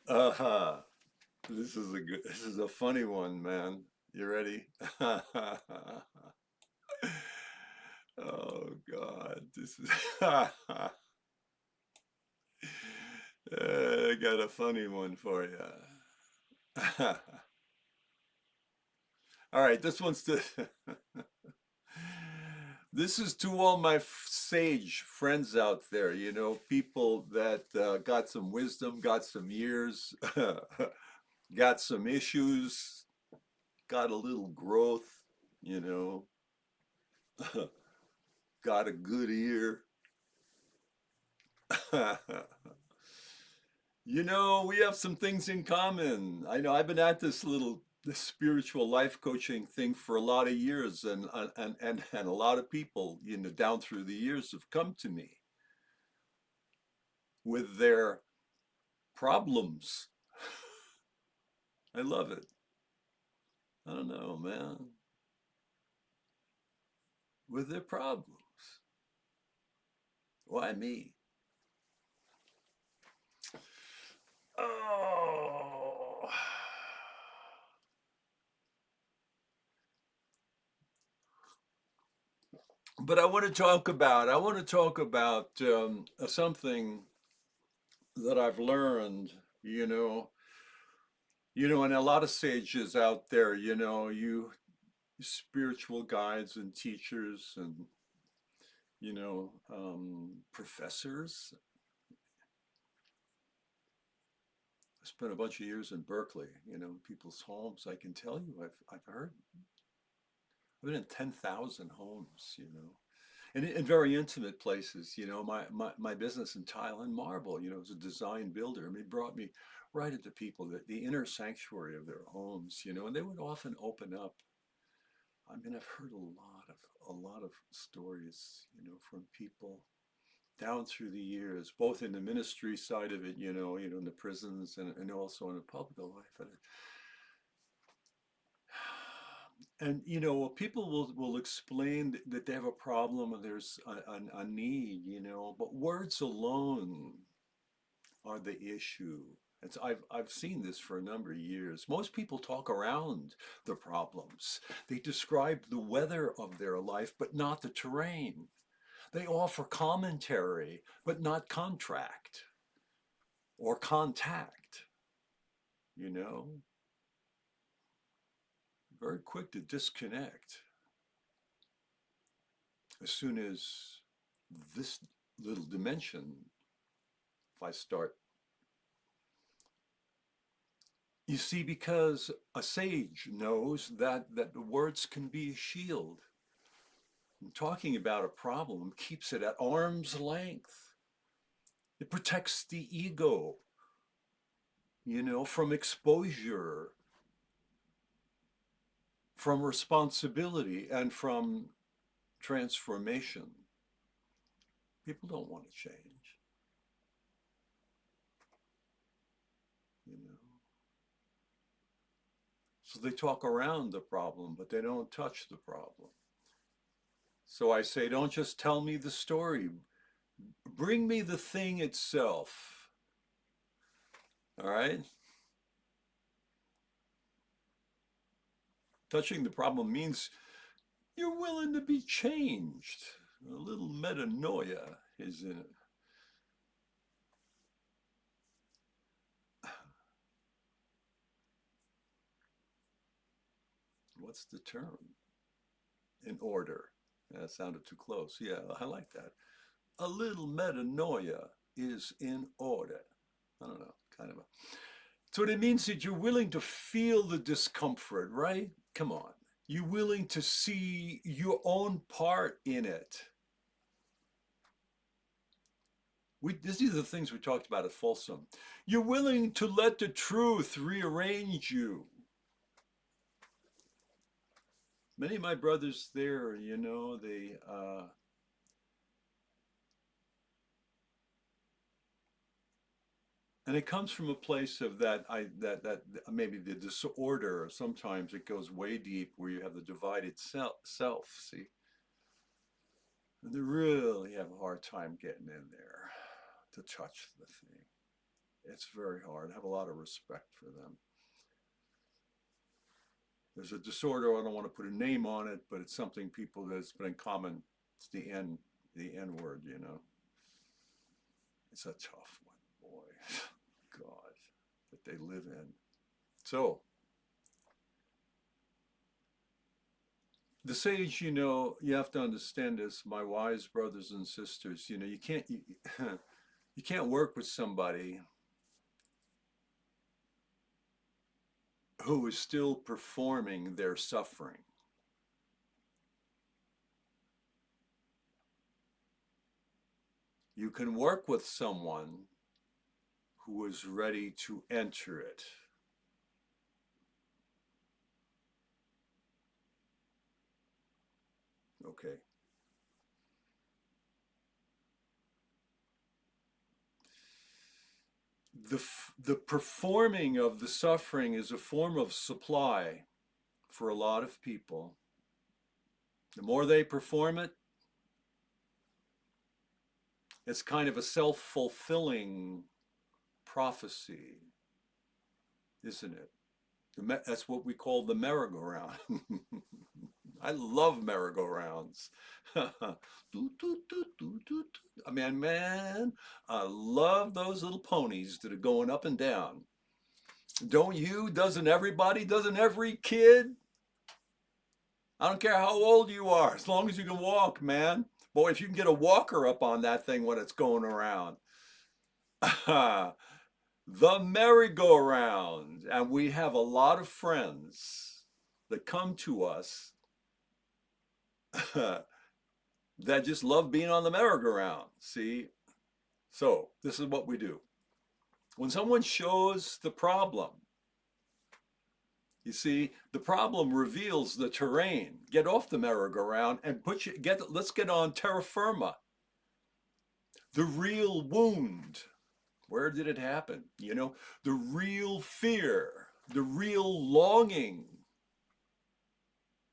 Uh-huh. This is a funny one, man. You ready? Oh God, this is I got a funny one for you. All right, this one's to this is to all my sage friends out there, people that got some wisdom, got some years, got some issues, got a little growth, you know, got a good ear. We have some things in common. I know I've been at this spiritual life coaching thing for a lot of years, and a lot of people, down through the years have come to me with their problems. I love it. I don't know, man. With their problems. Why me? Oh. But I want to talk about something that I've learned, you know, and a lot of sages out there, you spiritual guides and teachers and professors. I spent a bunch of years in Berkeley, people's homes. I can tell you, I've heard, I've been in 10,000 homes, and in very intimate places. My business in Thailand Marble, as a design builder, I mean, brought me right into people, the inner sanctuary of their homes, and they would often open up. I mean, I've heard a lot of stories, from people down through the years, both in the ministry side of it, in the prisons and also in the public life. And people will explain that they have a problem and there's a need, but words alone are the issue. I've seen this for a number of years. Most people talk around the problems. They describe the weather of their life, but not the terrain. They offer commentary, but not contract or contact, you know, very quick to disconnect as soon as this little dimension, if I start, you see, because a sage knows that the words can be a shield. And talking about a problem keeps it at arm's length. It protects the ego, from exposure, from responsibility, and from transformation. People don't want to change, you know. So they talk around the problem, but they don't touch the problem. So I say, don't just tell me the story. Bring me the thing itself. All right? Touching the problem means you're willing to be changed. A little metanoia is in it. What's the term? In order. That sounded too close. Yeah, I like that. A little metanoia is in order. I don't know, kind of a. So it means that you're willing to feel the discomfort, right? Come on. You're willing to see your own part in it. These are the things we talked about at Folsom. You're willing to let the truth rearrange you. Many of my brothers there, and it comes from a place of that maybe the disorder. Sometimes it goes way deep where you have the divided self. See, And they really have a hard time getting in there to touch the thing. It's very hard. I have a lot of respect for them. There's a disorder, I don't want to put a name on it, but it's something people that's been common. It's the N word, you know. It's a tough one, boy. God, that they live in. So, the sage, you know, you have to understand this, my wise brothers and sisters. You know, you can't work with somebody who is still performing their suffering. You can work with someone who is ready to enter it. Okay. The performing of the suffering is a form of supply for a lot of people. The more they perform it, it's kind of a self fulfilling prophecy, isn't it? That's what we call the merry-go-round. I love merry-go-rounds. I mean, man, I love those little ponies that are going up and down. Don't you? Doesn't everybody? Doesn't every kid? I don't care how old you are, as long as you can walk, man. Boy, if you can get a walker up on that thing when it's going around. The merry-go-round. And we have a lot of friends that come to us that just love being on the merry-go-round. See? So, this is what we do. When someone shows the problem, you see, the problem reveals the terrain. Get off the merry-go-round and let's get on terra firma. The real wound. Where did it happen? You know, the real fear, the real longing.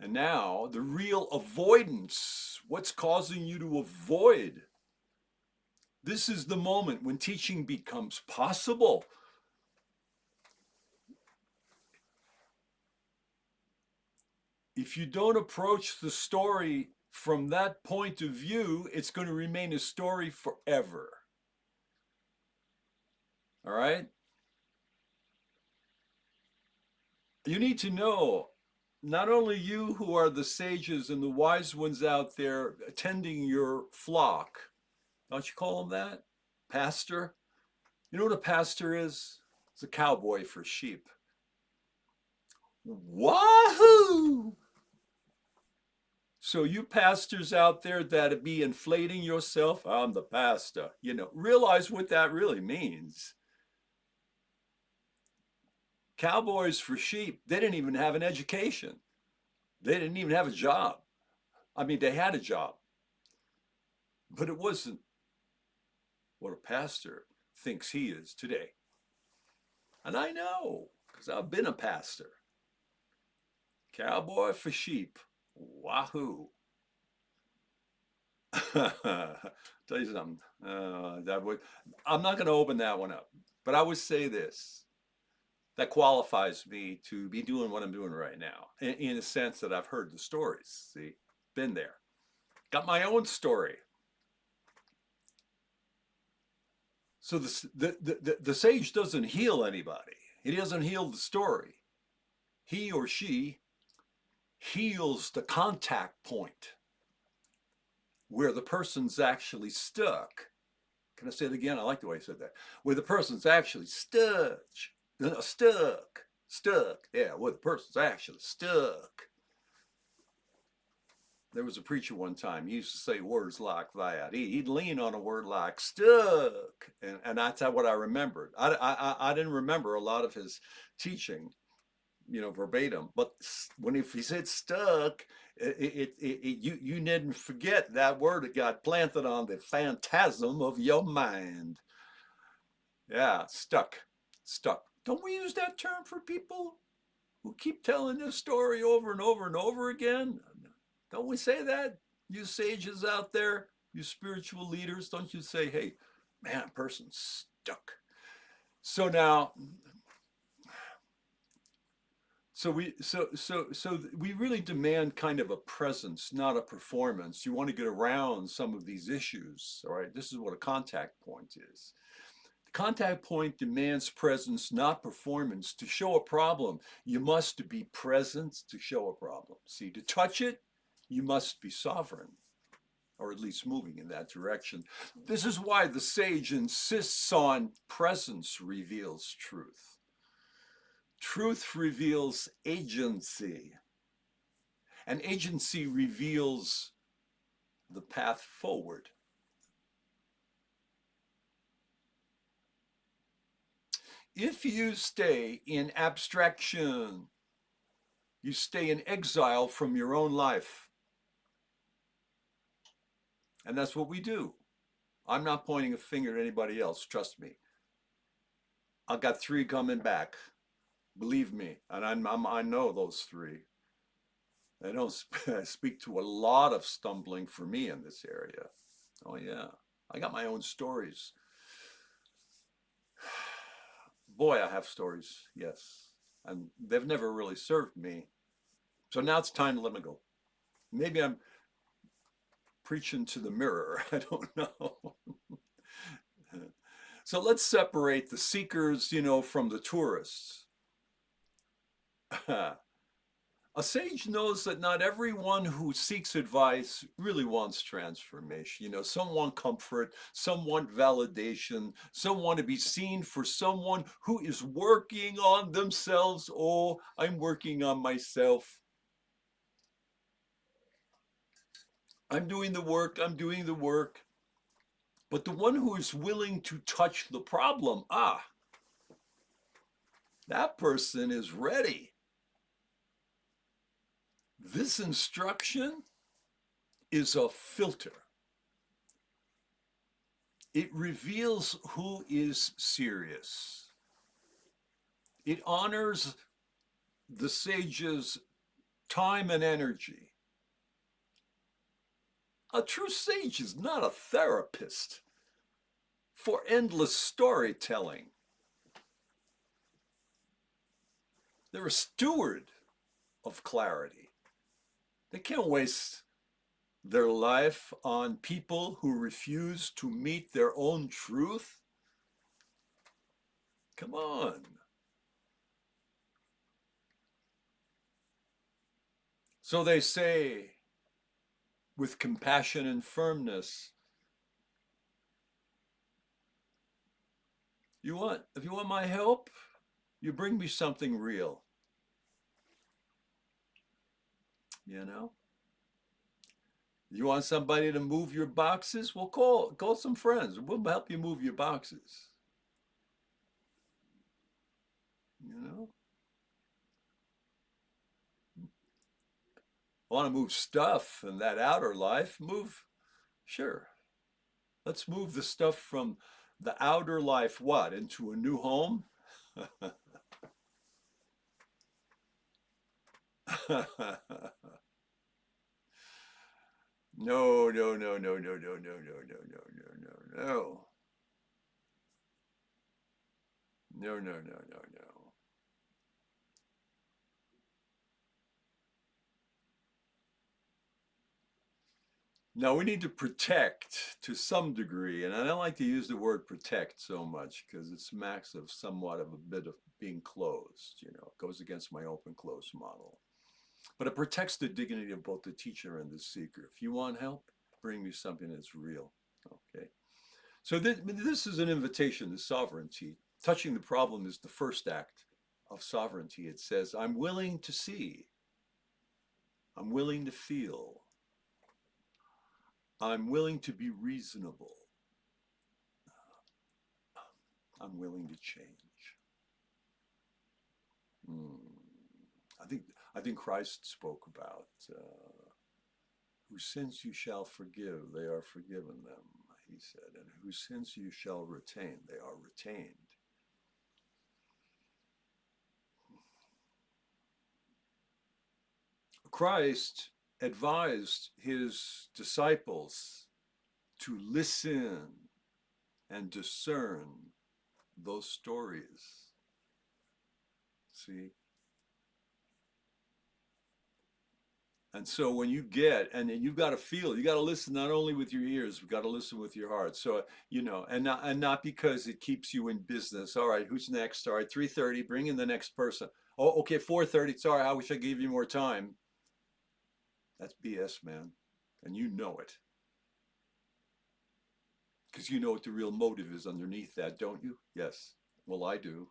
And now the real avoidance. What's causing you to avoid? This is the moment when teaching becomes possible. If you don't approach the story from that point of view, it's going to remain a story forever. All right? You need to know, not only you who are the sages and the wise ones out there attending your flock, don't you call them that? Pastor? You know what a pastor is? It's a cowboy for sheep. Wahoo! So you pastors out there that be inflating yourself, I'm the pastor, you know, realize what that really means. Cowboys for sheep, they didn't even have an education. They didn't even have a job. I mean, they had a job, but it wasn't what a pastor thinks he is today. And I know, because I've been a pastor. Cowboy for sheep. Wahoo. Tell you something. I'm not going to open that one up, but I would say this. That qualifies me to be doing what I'm doing right now, in a sense that I've heard the stories. See, been there, got my own story. So the sage doesn't heal anybody. He doesn't heal the story. He or she heals the contact point where the person's actually stuck. Can I say it again? I like the way I said that. Where the person's actually stuck. Stuck. Yeah, where the person's actually stuck. There was a preacher one time, he used to say words like that. He'd lean on a word like stuck. And that's what I remembered. I didn't remember a lot of his teaching, you know, verbatim. But if he said stuck, you didn't forget that word that got planted on the phantasm of your mind. Yeah, stuck. Don't we use that term for people who keep telling this story over and over and over again? Don't we say that? You sages out there, you spiritual leaders, don't you say, hey, man, a person's stuck. So now, so we really demand kind of a presence, not a performance. You want to get around some of these issues. All right, this is what a contact point is. The contact point demands presence, not performance. To show a problem, you must be present to show a problem. See, to touch it, you must be sovereign, or at least moving in that direction. This is why the sage insists on presence reveals truth. Truth reveals agency, and agency reveals the path forward. If you stay in abstraction, you stay in exile from your own life. And that's what we do. I'm not pointing a finger at anybody else, trust me. I've got three coming back. Believe me, and I know those three. They don't speak to a lot of stumbling for me in this area. Oh, yeah. I got my own stories. Boy, I have stories, yes. And they've never really served me. So now it's time to let me go. Maybe I'm preaching to the mirror. I don't know. So let's separate the seekers, from the tourists. A sage knows that not everyone who seeks advice really wants transformation. Some want comfort, some want validation, some want to be seen for someone who is working on themselves. Oh, I'm working on myself. I'm doing the work, I'm doing the work. But the one who is willing to touch the problem, that person is ready. This instruction is a filter. It reveals who is serious. It honors the sage's time and energy. A true sage is not a therapist for endless storytelling. They're a steward of clarity. They can't waste their life on people who refuse to meet their own truth. Come on. So they say, with compassion and firmness, if you want my help, you bring me something real. You know? You want somebody to move your boxes? Well, call some friends. We'll help you move your boxes. You know? Want to move stuff in that outer life? Sure. Let's move the stuff from the outer life, into a new home? No, no, no, no, no, no, no, no, no, no, no, no, no. No, no, no, no, no. No, we need to protect to some degree, and I don't like to use the word protect so much because it smacks of somewhat of a bit of being closed. It goes against my open close model. But it protects the dignity of both the teacher and the seeker. If you want help, bring me something that's real. Okay. So this is an invitation to sovereignty. Touching the problem is the first act of sovereignty. It says, I'm willing to see. I'm willing to feel. I'm willing to be reasonable. I'm willing to change. Hmm. I think Christ spoke about whose sins you shall forgive, they are forgiven them, he said, and whose sins you shall retain, they are retained. Christ advised his disciples to listen and discern those stories. See? And so when you get, and you've got to feel, you got to listen not only with your ears, you've got to listen with your heart. So, and not because it keeps you in business. All right, who's next? All right, 3:30, bring in the next person. Oh, okay, 4:30. Sorry, I wish I gave you more time. That's BS, man. And you know it. Because you know what the real motive is underneath that, don't you? Yes. Well, I do.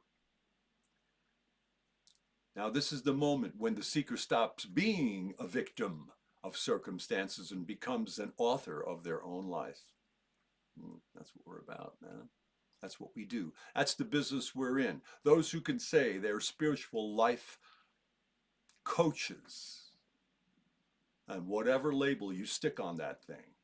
Now, this is the moment when the seeker stops being a victim of circumstances and becomes an author of their own life. That's what we're about, man. That's what we do. That's the business we're in. Those who can say they're spiritual life coaches, and whatever label you stick on that thing.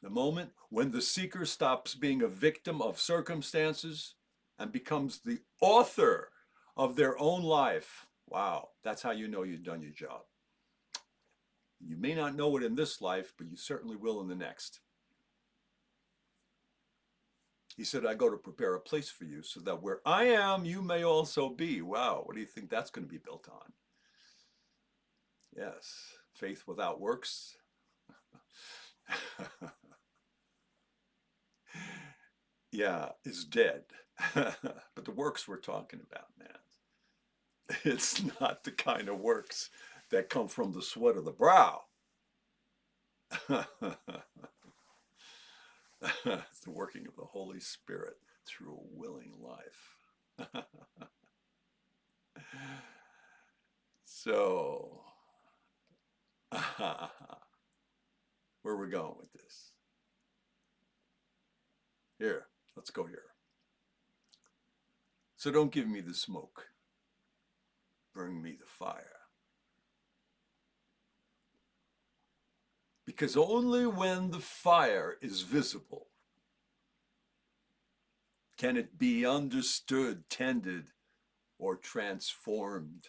The moment when the seeker stops being a victim of circumstances and becomes the author of their own life, wow, that's how you know you've done your job. You may not know it in this life, but you certainly will in the next. He said, I go to prepare a place for you so that where I am, you may also be. Wow, what do you think that's going to be built on? Yes, faith without works. Yeah, is dead. But the works we're talking about, man, it's not the kind of works that come from the sweat of the brow. It's the working of the Holy Spirit through a willing life. So, where are we going with this? Here, let's go here. So don't give me the smoke. Bring me the fire. Because only when the fire is visible can it be understood, tended, or transformed.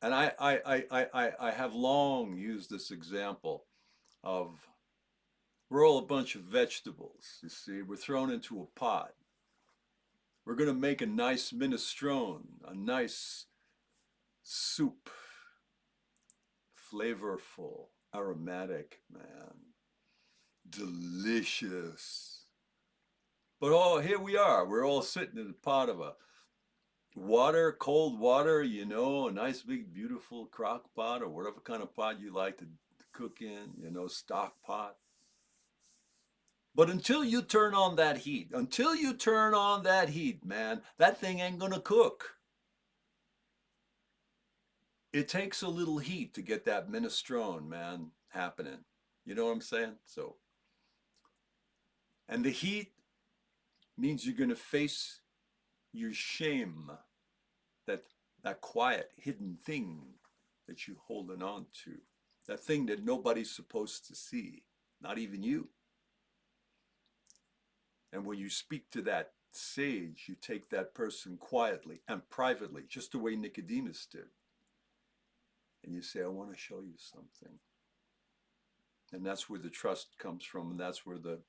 And I have long used this example of we're all a bunch of vegetables. You see, we're thrown into a pot. We're going to make a nice minestrone, a nice soup, flavorful, aromatic, man, delicious. But oh, here we are. We're all sitting in a pot of a water, cold water, a nice big beautiful crock pot or whatever kind of pot you like to cook in, stock pot. But until you turn on that heat, man, that thing ain't gonna cook. It takes a little heat to get that minestrone, man, happening. You know what I'm saying? So, and the heat means you're gonna face your shame, that that quiet, hidden thing that you're holding on to, that thing that nobody's supposed to see, not even you. And when you speak to that sage, you take that person quietly and privately, just the way Nicodemus did. And you say, I want to show you something. And that's where the trust comes from, and that's where the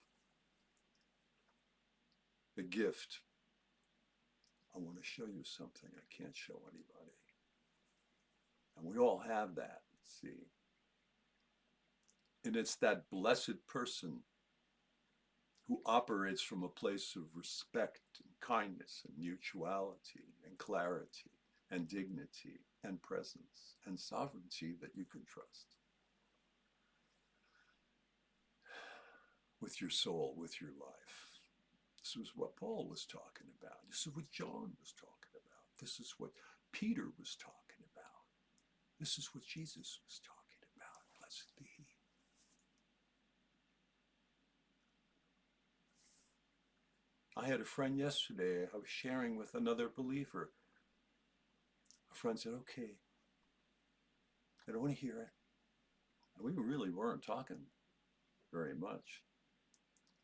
gift. I want to show you something I can't show anybody. And we all have that, see. And it's that blessed person who operates from a place of respect and kindness and mutuality and clarity and dignity and presence and sovereignty that you can trust with your soul, with your life. This is what Paul was talking about. This is what John was talking about. This is what Peter was talking about. This is what Jesus was talking about. Blessed be he. I had a friend yesterday, I was sharing with another believer. A friend said, okay, I don't want to hear it. And we really weren't talking very much.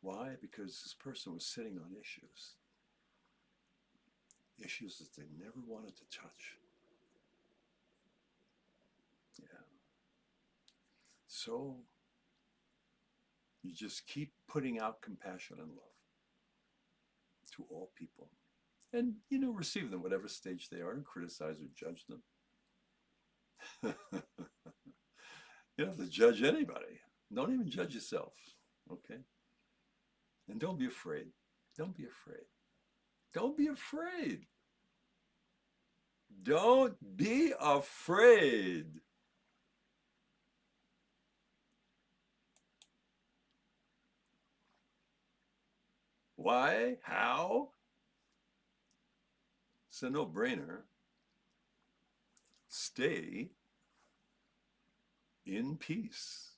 Why? Because this person was sitting on issues. issues that they never wanted to touch. Yeah. So you just keep putting out compassion and love to all people. And, receive them, whatever stage they are, and criticize or judge them. You don't have to judge anybody. Don't even judge yourself. Okay? And don't be afraid. Don't be afraid. Don't be afraid. Don't be afraid. Why? How? It's a no-brainer. Stay in peace.